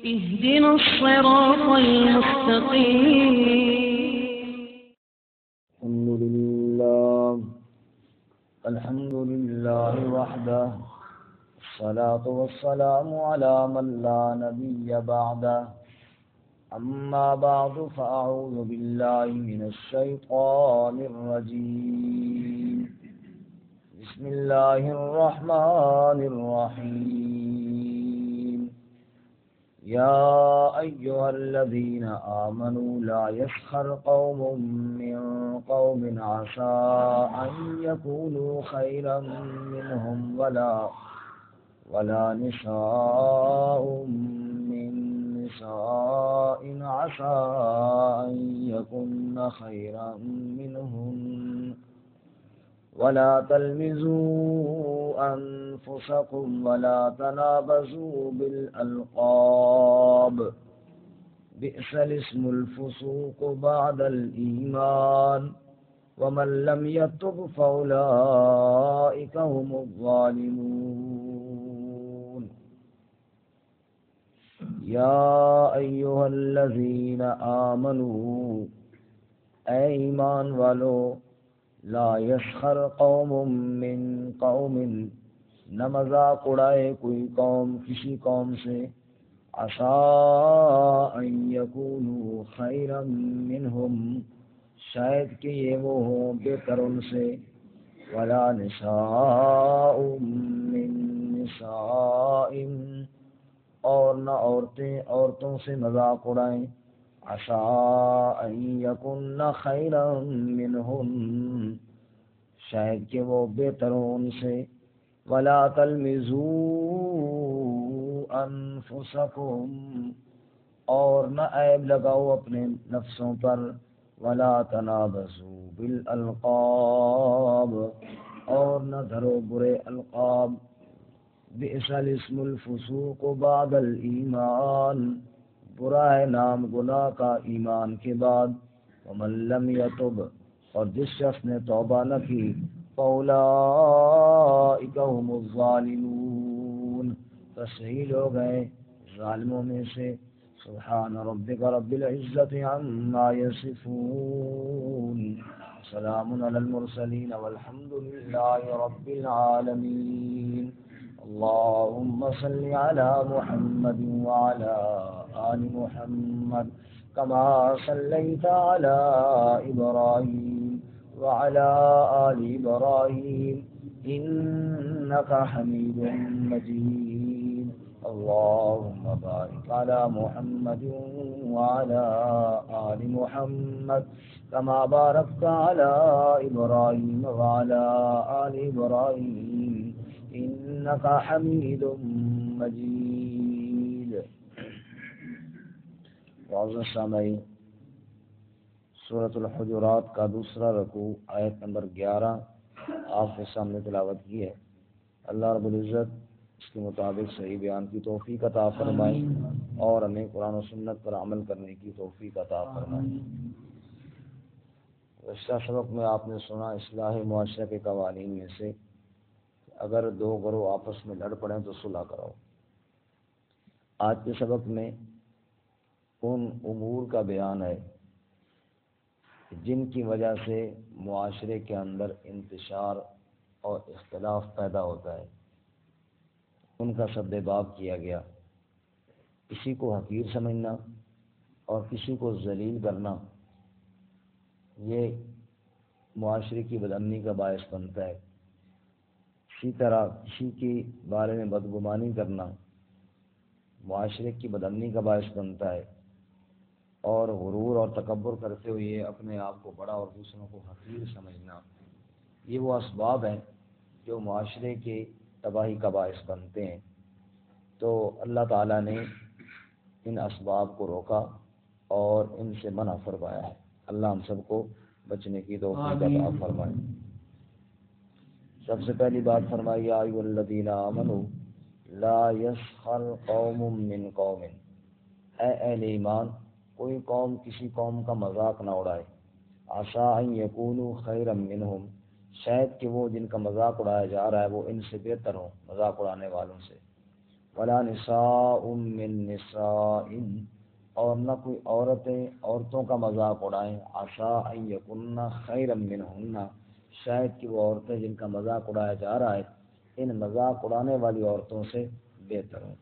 اهدنا الصراط المستقيم. الحمد لله وحده، الصلاة والسلام على من لا نبي بعده. أما بعد فأعوذ بالله من الشيطان الرجيم. بسم الله الرحمن الرحيم. يا أيها الذين آمنوا لا يسخر قوم من قوم عسى أن يكونوا خيرا منهم ولا نساء من نساء عسى أن يكن خيرا منهم ولا تلمزوا أنفسكم ولا تنابزوا بالألقاب بئس الاسم الفسوق بعد الإيمان ومن لم يتب فأولئك هم الظالمون. يا أيها الذين آمنوا، اے ایمان والو، لا یسخر قوم من قوم، نہ مذاق اڑائے کوئی قوم کسی قوم سے، عسیٰ ان یکونوا خیرا منہم، شاید کہ یہ وہ ہوں بہتر ان سے، ولا نساء من نساء، اور نہ عورتیں عورتوں سے مذاق اڑائیں، عسیٰ ان یکن خیرا منہم، شاید کہ وہ بہتر ہوں ان سے، ولا تلمزوا انفسکم، اور نہ عیب لگاؤ اپنے نفسوں پر، ولا تنابزوا بالالقاب، اور نہ دھرو برے القاب، بئس الاسم الفسوق بعد الایمان، برا ہے نام گناہ کا ایمان کے بعد، ومن لم یتب، اور جس شخص نے توبہ نہ کی، فاولئک هم الظالمون، تو صحیح لوگ ہیں ظالموں میں سے۔ سبحان ربک رب العزت عما یصفون، سلام علی المرسلین والحمد للہ رب العالمین۔ اللهم صل على محمد وعلى آل محمد كما صليت على إبراهيم وعلى آل إبراهيم إنك حميد مجيد۔ اللهم بارك على محمد وعلى آل محمد كما باركت على إبراهيم وعلى آل إبراهيم إنك حميد مجيد۔ معزز سامعین، سورۃ الحجرات کا دوسرا رکوع آیت نمبر 11 آپ کے سامنے تلاوت کی ہے۔ اللہ رب العزت اس کے مطابق صحیح بیان کی توفیق عطا فرمائے اور ہمیں قرآن و سنت پر عمل کرنے کی توفیق عطا فرمائے۔ گزشتہ سبق میں آپ نے سنا اصلاح معاشرہ کے قوانین میں سے اگر دو گروہ آپس میں لڑ پڑیں تو صلح کراؤ۔ آج کے سبق میں ان امور کا بیان ہے جن کی وجہ سے معاشرے کے اندر انتشار اور اختلاف پیدا ہوتا ہے، ان کا سد باب کیا گیا۔ کسی کو حقیر سمجھنا اور کسی کو ذلیل کرنا یہ معاشرے کی بدامنی کا باعث بنتا ہے۔ اسی طرح کسی کے بارے میں بدگمانی کرنا معاشرے کی بدامنی کا باعث بنتا ہے، اور غرور اور تکبر کرتے ہوئے اپنے آپ کو بڑا اور دوسروں کو حقیر سمجھنا، یہ وہ اسباب ہیں جو معاشرے کے تباہی کا باعث بنتے ہیں۔ تو اللہ تعالیٰ نے ان اسباب کو روکا اور ان سے منع فرمایا ہے۔ اللہ ہم سب کو بچنے کی توفیق عطا فرمائے۔ سب سے پہلی بات فرمائی، یا ایھا الذین آمنوا لا یسخر قوم من قوم، اے اہل ایمان، کوئی قوم کسی قوم کا مذاق نہ اڑائے، عسیٰ ان یکونوا خیرا منہم، شاید کہ وہ جن کا مذاق اڑایا جا رہا ہے وہ ان سے بہتر ہوں، مذاق اڑانے والوں سے، ولا نساء من نساء، ورنہ کوئی عورتوں کا مذاق اڑائیں، عسیٰ ان یکن خیرا منہن، شاید کہ وہ عورتیں جن کا مذاق اڑایا جا رہا ہے ان مذاق اڑانے والی عورتوں سے بہتر ہوں۔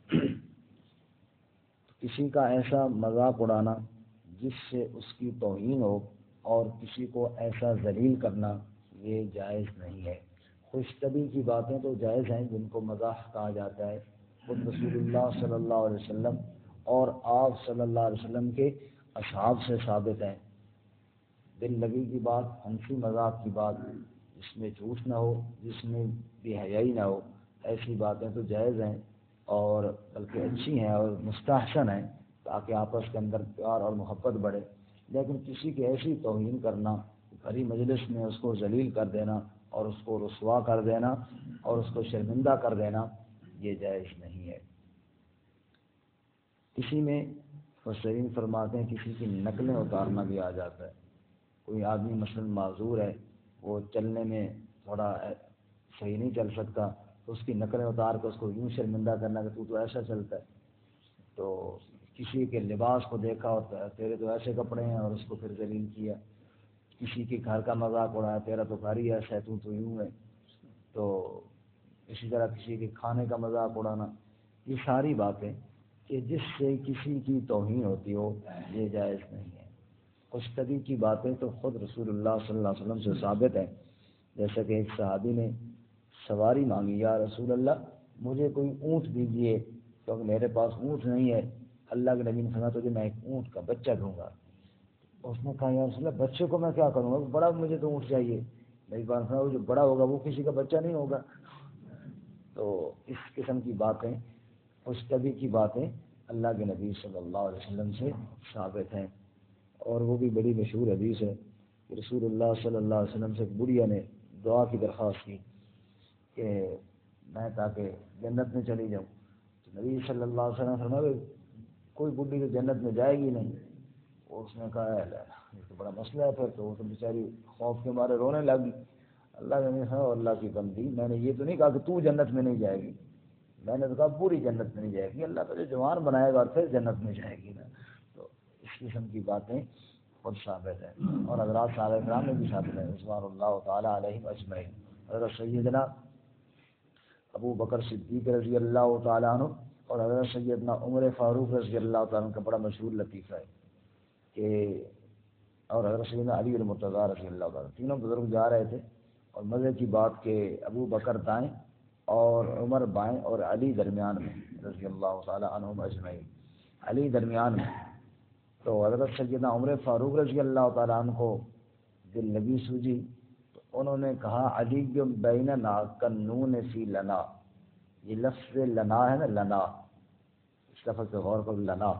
کسی کا ایسا مذاق اڑانا جس سے اس کی توہین ہو اور کسی کو ایسا ذلیل کرنا یہ جائز نہیں ہے۔ خوش طبعی کی باتیں تو جائز ہیں جن کو مزاح کہا جاتا ہے، خود رسول اللہ صلی اللہ علیہ وسلم اور آپ صلی اللہ علیہ وسلم کے اصحاب سے ثابت ہیں۔ دل لگی کی بات، ہنسی مذاق کی بات، جس میں جھوٹ نہ ہو، جس میں بے حیائی نہ ہو، ایسی باتیں تو جائز ہیں اور بلکہ اچھی ہیں اور مستحسن ہیں تاکہ آپس کے اندر پیار اور محبت بڑھے۔ لیکن کسی کی ایسی توہین کرنا، بھری مجلس میں اس کو ذلیل کر دینا اور اس کو رسوا کر دینا اور اس کو شرمندہ کر دینا یہ جائز نہیں ہے۔ کسی میں مفسرین فرماتے ہیں کسی کی نقلیں اتارنا بھی آ جاتا ہے۔ کوئی آدمی مثلا معذور ہے، وہ چلنے میں تھوڑا صحیح نہیں چل سکتا، تو اس کی نقلیں اتار کے اس کو یوں شرمندہ کرنا کہ تو ایسا چلتا ہے۔ تو کسی کے لباس کو دیکھا اور تیرے تو ایسے کپڑے ہیں اور اس کو پھر ذلیل کیا۔ کسی کے گھر کا مذاق اڑایا، تیرا تو گھر ہی ایسا ہے، تو یوں ہے۔ تو اسی طرح کسی کے کھانے کا مذاق اڑانا، یہ ساری باتیں کہ جس سے کسی کی توہین ہوتی ہو یہ جائز نہیں ہے۔ خوش طبعی کی باتیں تو خود رسول اللہ صلی اللہ علیہ وسلم سے ثابت ہے، جیسا کہ ایک صحابی نے سواری مانگی، یا رسول اللہ مجھے کوئی اونٹ دیجیے کیونکہ میرے پاس اونٹ نہیں ہے۔ اللہ کے نبی نے فرمایا تجھے میں ایک اونٹ کا بچہ دوں گا۔ اس نے کہا یا رسول اللہ بچے کو میں کیا کروں گا، بڑا مجھے تو اونٹ چاہیے۔ میری بات سنا، وہ جو بڑا ہوگا وہ کسی کا بچہ نہیں ہوگا۔ تو اس قسم کی باتیں، خوش طبعی کی باتیں اللہ کے نبی صلی اللہ علیہ وسلم سے ثابت ہیں، اور وہ بھی بڑی مشہور حدیث ہے کہ رسول اللہ صلی اللہ علیہ وسلم سے ایک بڑھیا نے دعا کی درخواست کی کہ میں تاکہ جنت میں چلی جاؤں، تو نبی صلی اللہ علیہ وسلم فرمایا کوئی بڈھی تو جنت میں جائے گی نہیں۔ اور اس نے کہا یہ تو بڑا مسئلہ ہے، پھر تو وہ تو بیچاری خوف کے مارے رونے لگی۔ اللہ نے کہا اللہ کی بندی، میں نے یہ تو نہیں کہا کہ تو جنت میں نہیں جائے گی، میں نے تو کہا پوری جنت میں نہیں جائے گی، اللہ تجھے جوان بنائے گا اور پھر جنت میں جائے گی نا۔ تو اس قسم کی باتیں خود ثابت ہیں، اور حضرات صحابہ کرام نے بھی ثابت ہے رضوان اللہ تعالیٰ علیہم اجمعین۔ حضرت سیدنا ابو بکر صدیق رضی اللہ تعالیٰ عنہ اور حضرت سیدنا عمر فاروق رضی اللہ تعالیٰ عنہ کا بڑا مشہور لطیفہ ہے کہ، اور حضرت سیدنا علی المرتضیٰ رضی اللہ تعالیٰ، تینوں بزرگ جا رہے تھے، اور مزے کی بات کہ ابو بکر دائیں اور عمر بائیں اور علی درمیان میں رضی اللہ تعالیٰ عنہم اجمعین، علی درمیان میں۔ تو حضرت سیدنا عمر فاروق رضی اللہ تعالیٰ عنہ کو دل لگی سوجی، تو انہوں نے کہا علی بیننا کنون فی لنا، یہ لفظ لنا ہے نا، لنا، اس لفظ پہ غور کرو، لنا،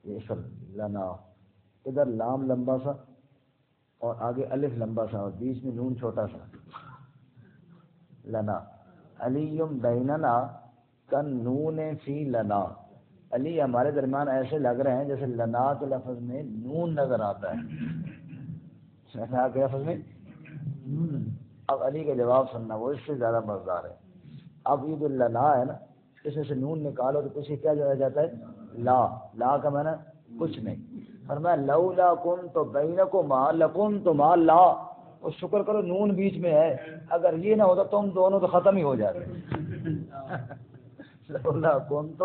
یہ اسم لنا، ادھر لام لمبا سا اور آگے الف لمبا سا اور بیچ میں نون چھوٹا سا، لنا، علی بیننا کنون فی لنا، علی ہمارے درمیان ایسے لگ رہے ہیں جیسے لنا کے لفظ میں نون نظر آتا ہے، لنا کے لفظ میں نون۔ اب علی کا جواب سننا، وہ اس سے زیادہ مزدار ہے۔ اب یہ جو لنا ہے نا، اس میں سے نون نکالو تو پیچھے کیا جایا جاتا ہے، لا، لا کا معنی کچھ نہیں۔ فرمایا لولا کنت بینکما لکنتما لا، اور شکر کرو نون بیچ میں ہے، اگر یہ نہ ہوتا تم دونوں تو ختم ہی ہو جاتے۔ لولا کنت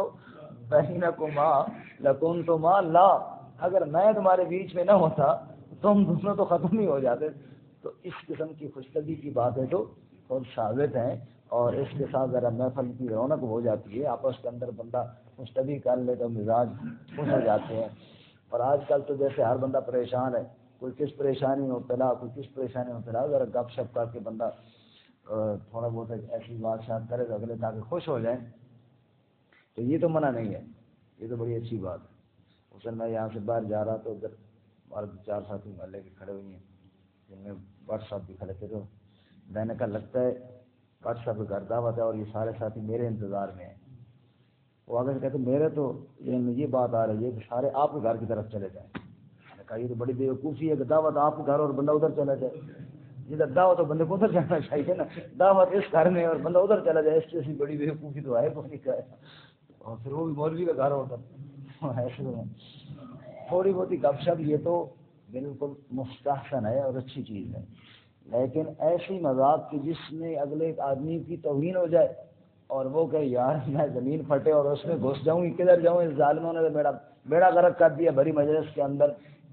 بینکما لکنتما لا، اگر میں تمہارے بیچ میں نہ ہوتا تم دونوں تو ختم ہی ہو جاتے۔ تو اس قسم کی خوش طبعی کی باتیں تو خود ثابت ہیں، اور اس کے ساتھ ذرا محفل کی رونق ہو جاتی ہے، آپس کے اندر بندہ خوش طبعی کر لے تو مزاج خوش ہو جاتے ہیں۔ اور آج کل تو جیسے ہر بندہ پریشان ہے، کوئی کس پریشانی میں مبتلا، کوئی کس پریشانی میں مبتلا، ذرا گپ شپ کر کے بندہ تھوڑا بہت ایسی بات شات کرے تو اگلے تاکہ خوش ہو جائیں، تو یہ تو منع نہیں ہے، یہ تو بڑی اچھی بات ہے۔ اس دن میں یہاں سے باہر جا رہا تو ادھر ہمارے 4 ساتھی محلے کے کھڑے ہوئے ہیں، جن میں بٹ صاحب بھی کھڑے تھے، تو میں نے کہا لگتا ہے بٹ صاحب کا گھر دعوت ہے اور یہ سارے ساتھی میرے انتظار میں ہیں۔ وہ آگے سے کہتے میرے تو یہ بات آ رہی ہے کہ سارے آپ کے گھر کی طرف چلے جائیں۔ میں نے کہا یہ تو بڑی بیوقوفی ہے کہ دعوت آپ کے گھر اور بندہ ادھر چلا جائے، جدھر دعوت ہو بندے کو ادھر جانا چاہیے نا، دعوت اس گھر میں اور بندہ ادھر چلا جائے، اس سے بڑی بیوقوفی تو ہے کوئی نہیں۔ اور پھر وہ بھی مولوی کا گھر ہوتا ایسے تھوڑی بہت ہی گپ شپ یہ تو بالکل مستحسن ہے اور اچھی چیز ہے، لیکن ایسی مذاق کہ جس میں اگلے آدمی کی توہین ہو جائے اور وہ کہ یار میں زمین پھٹے اور اس میں گھس جاؤں، کدھر جاؤں، اس ظالموں نے میرا بیڑا غرق کر دیا بھری مجلس کے اندر،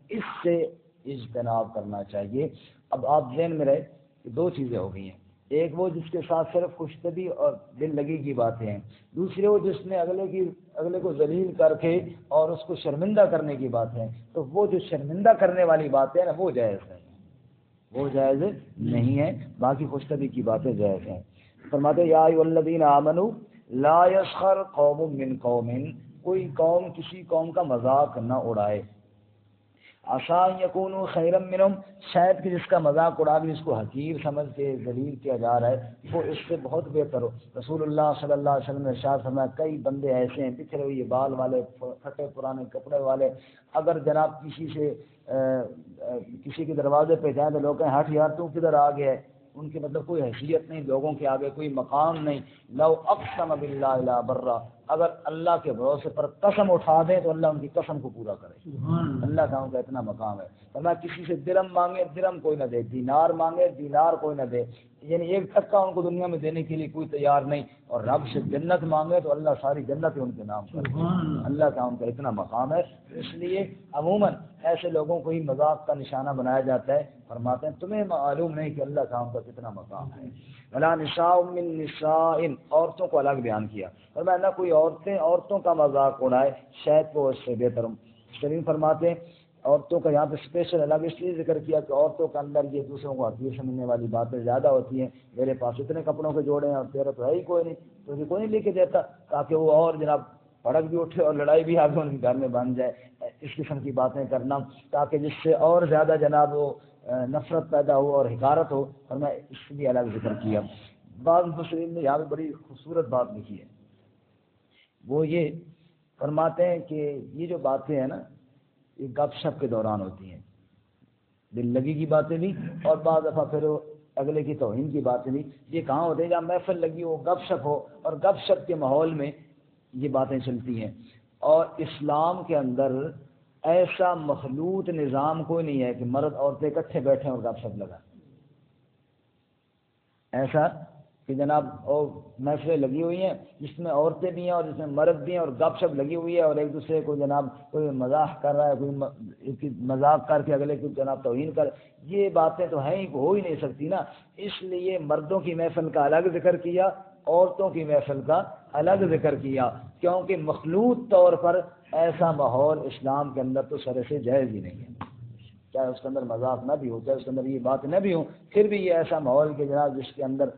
اس سے اجتناب کرنا چاہیے۔ اب آپ ذہن میں رہے کہ دو چیزیں ہو گئی ہیں، ایک وہ جس کے ساتھ صرف خوشتبی اور دل لگی کی باتیں ہیں، دوسری وہ جس نے اگلے کو ذلیل کر کے اور اس کو شرمندہ کرنے کی باتیں ہیں۔ تو وہ جو شرمندہ کرنے والی باتیں ہیں نا وہ جائز نہیں ہیں، وہ جائز نہیں ہے، باقی خوشتبی کی باتیں جائز ہیں۔ فرماتے یا ایھا الذین آمنوا لا یسخر قوم من قوم، کوئی قوم کسی قوم کا مذاق نہ اڑائے، عسیٰ ان یکونوا خیرا منہم، شاید کہ جس کا مذاق اڑا کے جس کو حقیر سمجھ کے ذلیل کیا جا رہا ہے وہ اس سے بہت بہتر ہو۔ رسول اللہ صلی اللہ علیہ وسلم نے ارشاد فرمایا کئی بندے ایسے ہیں بکھرے ہوئے بال والے، پھٹے پرانے کپڑے والے، اگر جناب کسی کے دروازے پہ جائیں تو لوگ کہیں ہٹ یار تو کدھر آ گیا ہے، ان کی مطلب کوئی حیثیت نہیں، لوگوں کے آگے کوئی مقام نہیں۔ لو اقسم باللہ لا برا، اگر اللہ کے بھروسے پر قسم اٹھا دیں تو اللہ ان کی قسم کو پورا کرے، اللہ کا ان کا اتنا مقام ہے۔ فرمایا کسی سے درم مانگے درم کوئی نہ دے، دینار مانگے دینار کوئی نہ دے، یعنی ایک ٹکا ان کو دنیا میں دینے کے لیے کوئی تیار نہیں، اور رب سے جنت مانگے تو اللہ ساری جنت ان کے نام کرے، اللہ کا ان کا اتنا مقام ہے۔ اس لیے عموماً ایسے لوگوں کو ہی مذاق کا نشانہ بنایا جاتا ہے۔ فرماتے ہیں تمہیں معلوم نہیں کہ اللہ کا ان کا کتنا مقام ہے۔ ولا نساء من نساء، عورتوں کو الگ بیان کیا، فرمایا نہ کوئی عورتوں کا مذاق اڑائے، شاید وہ اس سے بہتر ہوں۔ شریف فرماتے ہیں عورتوں کا یہاں پہ اسپیشل الگ اس لیے ذکر کیا کہ عورتوں کے اندر یہ دوسروں کو حقیر سمجھنے والی باتیں زیادہ ہوتی ہیں، میرے پاس اتنے کپڑوں کے جوڑے ہیں اور تیرا تو ہے ہی کوئی نہیں، تجھے کوئی نہیں لے کے دیتا، تاکہ وہ اور جناب بھڑک بھی اٹھے اور لڑائی بھی آگے ان کے گھر میں بن جائے، اس قسم کی باتیں کرنا تاکہ جس سے اور زیادہ جناب وہ نفرت پیدا ہو اور حقارت ہو، اور میں اس لیے الگ ذکر کیا۔ بعض مفسرین نے یہاں پہ بڑی خوبصورت بات لکھی ہے، وہ یہ فرماتے ہیں کہ یہ جو باتیں ہیں نا یہ گپ شپ کے دوران ہوتی ہیں، دل لگی کی باتیں بھی، اور بعض دفعہ پھر اگلے کی توہین کی باتیں بھی، یہ کہاں ہوتے ہیں جہاں محفل لگی ہو گپ شپ ہو، اور گپ شپ کے ماحول میں یہ باتیں چلتی ہیں۔ اور اسلام کے اندر ایسا مخلوط نظام کوئی نہیں ہے کہ مرد عورتیں اکٹھے بیٹھیں اور گپ شپ لگائیں، ایسا کہ جناب اور محفلیں لگی ہوئی ہیں جس میں عورتیں بھی ہیں اور جس میں مرد بھی ہیں اور گپ شپ لگی ہوئی ہے، اور ایک دوسرے کو جناب کوئی مزاح کر رہا ہے، کوئی مذاق کر کے اگلے کو جناب توہین کر، یہ باتیں تو ہیں ہی، ہو ہی نہیں سکتی نا۔ اس لیے مردوں کی محفل کا الگ ذکر کیا، عورتوں کی محفل کا الگ ذکر کیا، کیونکہ مخلوط طور پر ایسا ماحول اسلام کے اندر تو سر سے جائز ہی نہیں ہے، چاہے اس کے اندر مذاق نہ بھی ہو، چاہے اس کے اندر یہ بات نہ بھی ہو، پھر بھی یہ ایسا ماحول کہ جناب جس کے اندر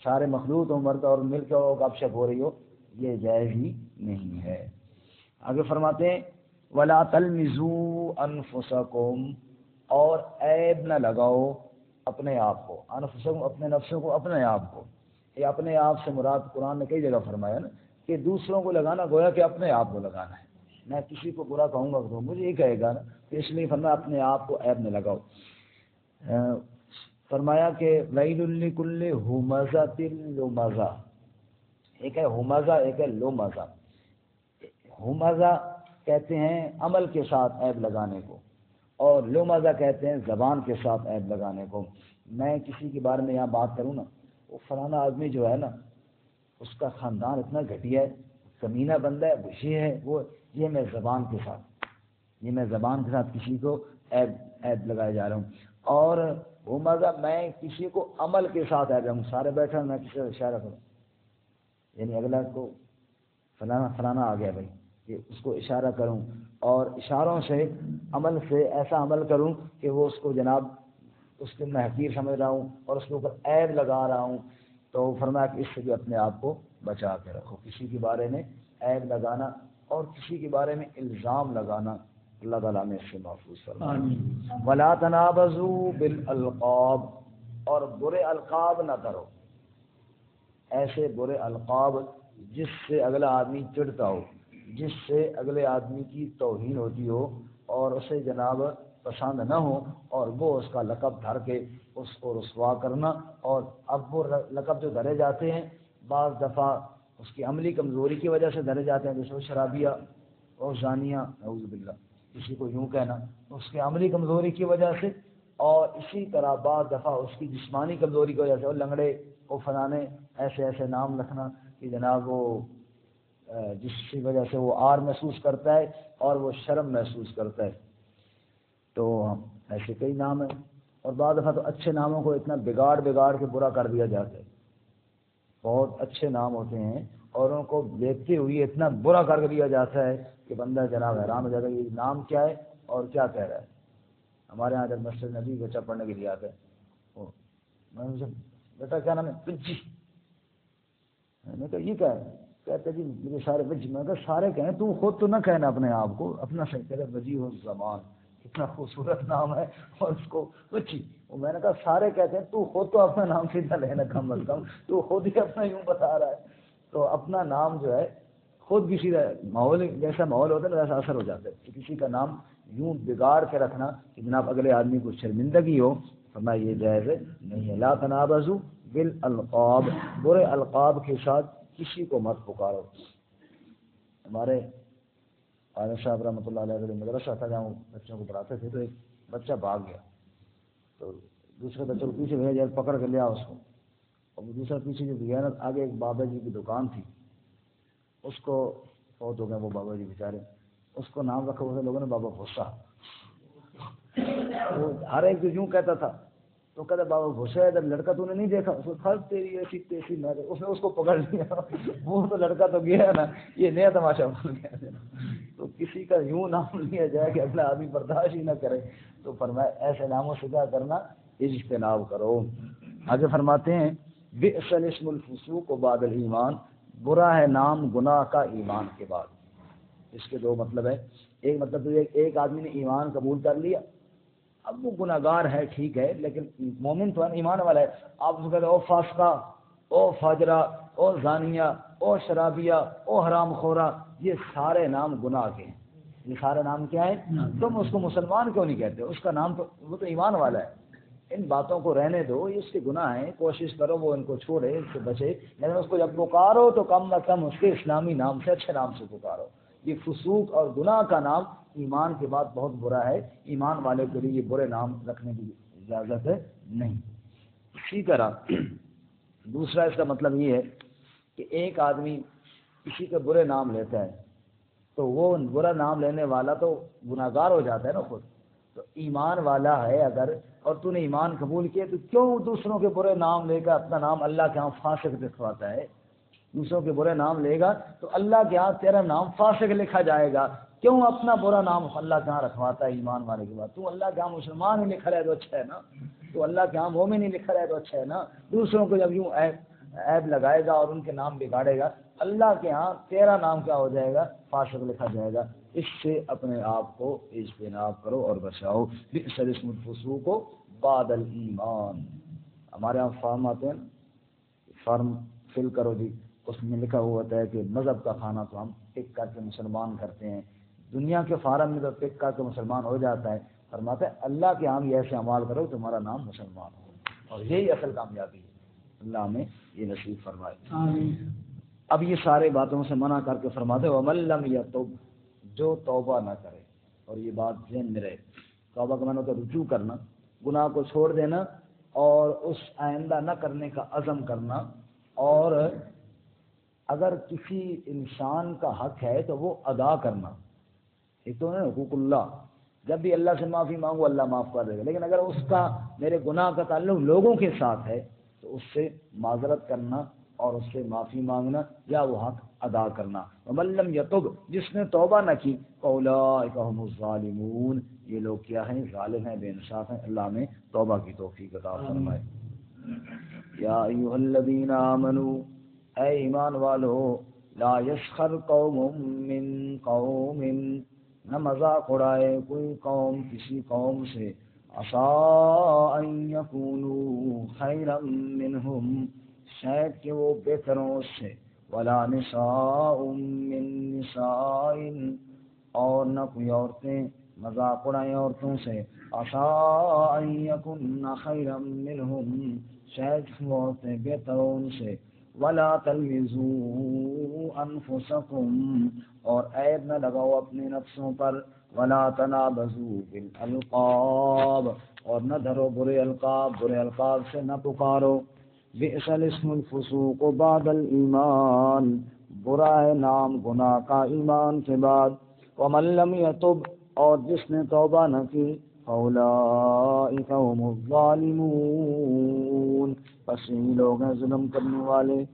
سارے مخلوط ہوں، مرد اور مل کے گپ شپ ہو رہی ہو، یہ جائز ہی نہیں ہے۔ آگے فرماتے ہیں وَلَا تَلْمِزُوا أَنفُسَكُمْ، اور عیب نہ لگاؤ اپنے آپ کو، انفسکم اپنے نفسوں کو، اپنے آپ کو، یہ اپنے آپ سے مراد قرآن نے کئی جگہ فرمایا نا کہ دوسروں کو لگانا گویا کہ اپنے آپ کو لگانا ہے، میں کسی کو برا کہوں گا تو مجھے یہ کہے گا نا، تو اس لیے فرمایا اپنے آپ کو عیب نہ لگاؤ۔ فرمایا کہ ویل لکل ہمزۃ لمزہ، ایک ہے ہمزہ ایک ہے لمزہ۔ ہمزہ کہتے ہیں عمل کے ساتھ عیب لگانے کو، اور لمزہ کہتے ہیں زبان کے ساتھ عیب لگانے کو۔ میں کسی کے بارے میں یہاں بات کروں نا، وہ فلانا آدمی جو ہے نا اس کا خاندان اتنا گھٹیا ہے، کمینہ بندہ ہے، یہ ہے وہ، یہ میں زبان کے ساتھ کسی کو عیب لگائے جا رہا ہوں۔ اور وہ مزہ میں کسی کو عمل کے ساتھ عیب لگاؤں، سارے بیٹھے میں کسی کو اشارہ کروں، یعنی اگلا کو فلانا آ گیا بھائی، کہ اس کو اشارہ کروں، اور اشاروں سے عمل سے ایسا عمل کروں کہ وہ اس کو جناب اس کو میں حقیر سمجھ رہا ہوں اور اس کے اوپر عیب لگا رہا ہوں، تو فرمایا کہ اس سے بھی اپنے آپ کو بچا کے رکھو، کسی کے بارے میں عیب لگانا اور کسی کے بارے میں الزام لگانا اللہ تعالیٰ نے اس سے محفوظ فرمایا۔ وَلَا تَنَابَزُوا بِالْأَلْقَابِ، اور برے القاب نہ کرو، ایسے برے القاب جس سے اگلا آدمی چڑھتا ہو، جس سے اگلے آدمی کی توہین ہوتی ہو اور اسے جناب پسند نہ ہو، اور وہ اس کا لقب دھر کے اس کو رسوا کرنا۔ اور اب وہ لقب جو دھرے جاتے ہیں بعض دفعہ اس کی عملی کمزوری کی وجہ سے دھرے جاتے ہیں، جیسے وہ شرابیہ اور زانیہ، نعوذ باللہ، کسی کو یوں کہنا اس کی عملی کمزوری کی وجہ سے، اور اسی طرح بعض دفعہ اس کی جسمانی کمزوری کی وجہ سے، اور لنگڑے کو فلانے ایسے ایسے نام رکھنا کہ جناب وہ جس کی وجہ سے وہ آر محسوس کرتا ہے اور وہ شرم محسوس کرتا ہے. تو ایسے کئی نام ہیں. اور بعض دفعہ تو اچھے ناموں کو اتنا بگاڑ کے برا کر دیا جاتا ہے. بہت اچھے نام ہوتے ہیں اور ان کو دیکھتے ہوئے اتنا برا کر دیا جاتا ہے کہ بندہ جناب حیران ہو جاتا ہے یہ نام کیا ہے اور کیا کہہ رہا ہے. ہمارے یہاں جب مسجد نبی بچہ پڑھنے کے لیے آتا ہے، میں ان سے بیٹا کیا نام ہے؟ بجی. میں نے کہا یہ کیا ہے؟ کہتے جی مجھے سارے بجی. میں کہا سارے کہیں تو خود تو نہ کہنا اپنے آپ کو، اپنا صحیح کہہ بجی ہو زمان، کتنا خوبصورت نام ہے اور اس کو بچی. میں نے کہا سارے کہتے ہیں تو خود تو اپنا نام سیدھا لینا کم از کم، تو خود ہی اپنا یوں بتا رہا ہے. تو اپنا نام جو ہے خود کسی ماحول جیسا ماحول ہوتا ہے ویسا اثر ہو جاتا ہے. کسی کا نام یوں بگاڑ کے رکھنا کہ جناب اگلے آدمی کو شرمندگی ہو، فرمایا یہ جائز نہیں ہے. لا تنابزوا بالالقاب، برے القاب کے ساتھ کسی کو مت پکارو. ہمارے قاضی صاحب رحمۃ اللہ علیہ کا مدرسہ تھا جہاں بچوں کو پڑھاتے تھے، تو ایک بچہ بھاگ گیا تو دوسرے بچے کو پیچھے بھیجا، پکڑ کے لیا اس کو. اور دوسرا پیچھے جو گیا نا، آگے ایک بابا جی کی دکان تھی، اس کو بہت ہو گئے وہ بابا جی بیچارے، اس کو نام رکھا ہوئے لوگوں نے بابا بھوسا. وہ ہر ایک جو یوں کہتا تھا تو کہتا بابا بھوسا ادھر لڑکا تو نے نہیں دیکھا؟ اس کو پھل تیری ایسی تیسی نہ اس نے اس کو پکڑ لیا. وہ تو لڑکا تو گیا نا، یہ نیا تماشا بن گیا. تو کسی کا یوں نام لیا جائے کہ اگلا آدمی برداشت ہی نہ کرے. تو فرمایا ایسے ناموں سے کیا کرنا، اجتناب کرو. آگے فرماتے ہیں بئس الاسم الفسوق بعد الایمان، برا ہے نام گناہ کا ایمان کے بعد. اس کے دو مطلب ہے. ایک مطلب تو ایک آدمی نے ایمان قبول کر لیا، اب وہ گناہگار ہے ٹھیک ہے لیکن مومن تو ایمان والا ہے. آپ اس کو کہتے او فاسقہ، او فاجرہ، او زانیہ، او شرابیہ، او حرام خورہ، یہ سارے نام گناہ کے ہیں. یہ سارے نام کیا ہیں؟ تم اس کو مسلمان کیوں نہیں کہتے؟ اس کا نام تو وہ تو ایمان والا ہے. ان باتوں کو رہنے دو، یہ اس کے گناہ ہیں، کوشش کرو وہ ان کو چھوڑے، اس سے بچے. لیکن اس کو جب پکارو تو کم از کم اس کے اسلامی نام سے، اچھے نام سے پکارو. یہ فسوق اور گناہ کا نام ایمان کے بعد بہت برا ہے. ایمان والے کے لیے یہ برے نام رکھنے کی اجازت نہیں. اسی طرح دوسرا اس کا مطلب یہ ہے کہ ایک آدمی کسی کے برے نام لیتا ہے تو وہ برا نام لینے والا تو گناہگار ہو جاتا ہے نا خود. تو ایمان والا ہے اگر، اور تو نے ایمان قبول کیا، تو کیوں دوسروں کے برے نام لے کر اپنا نام اللہ کے ہاں فاسق لکھواتا ہے؟ دوسروں کے برے نام لے گا تو اللہ کے ہاں تیرا نام فاسق لکھا جائے گا. کیوں اپنا برا نام اللہ کے ہاں رکھواتا ہے ایمان والے کے بعد؟ تو اللہ کے ہاں مسلمان ہی لکھا رہے تو اچھا ہے نا، تو اللہ کے ہاں مومن ہی لکھا رہے تو اچھا ہے نا. دوسروں کو جب یوں عیب لگائے گا اور ان کے نام بگاڑے گا، اللہ کے ہاں تیرا نام کیا ہو جائے گا؟ فاسق لکھا جائے گا. اس سے اپنے آپ کو اجتناب کرو اور بچاؤ. بئس الاسم الفسوق بعد الایمان. ہمارے یہاں فارم آتے ہیں، فارم فل کرو جی، اس میں لکھا ہوا ہوتا ہے کہ مذہب کا کھانا تو ہم ٹک کر کے مسلمان کرتے ہیں. دنیا کے فارم میں تو ٹک کر کے مسلمان ہو جاتا ہے. فرماتا ہے اللہ کے ہم ایسے اعمال کرو تمہارا نام مسلمان ہو، اور یہی اصل کامیابی ہے. اللہ ہمیں یہ نصیب فرمائے. اب یہ سارے باتوں سے منع کر کے فرماتے ومن لم یتب، جو توبہ نہ کرے. اور یہ بات ذہن میں رہے، توبہ کا معنی ہوتا ہے رجوع کرنا، گناہ کو چھوڑ دینا اور اس آئندہ نہ کرنے کا عزم کرنا. اور اگر کسی انسان کا حق ہے تو وہ ادا کرنا. ایک تو ہے حقوق اللہ، جب بھی اللہ سے معافی مانگو اللہ معاف کر دے گا. لیکن اگر اس کا میرے گناہ کا تعلق لوگوں کے ساتھ ہے تو اس سے معذرت کرنا اور اس سے معافی مانگنا یا وہ حق ادا کرنا. ومن لم یتب، جس نے توبہ نہ کی، فاولئک هم الظالمون، یہ لوگ کیا ہیں؟ ظالم ہیں، بے انصاف ہیں. اللہ میں توبہ کی توفیق عطا فرمائے. یا ایھا الذین آمنوا، اے ایمان والو، لا یسخر قوم من قوم، نہ مذاق اڑائے کوئی قوم کسی قوم سے، عسیٰ ان یکونوا خیرا منہم، شاید کہ وہ بہتر ہوں اس سے، ولا نساء من نساء، اور نہ کوئی عورتیں مذاق اڑائیں عورتوں سے، عسیٰ ان یکن خیرا منہم، شاید وہ عورتیں بہتر ہوں ان سے. ولا تلمزوا انفسکم، اور عیب نہ لگاؤ اپنے نفسوں پر، ولا تنابزوا بالالقاب، اور نہ دھرو برے القاب سے نہ پکارو، بئس الاسم الفسوق بعد الایمان، برا ہے نام گناہ کا ایمان کے بعد، ومن لم یتب، اور جس نے توبہ نہ کی، فاولئک هم الظالمون، پس یہی لوگ ہیں ظلم کرنے والے۔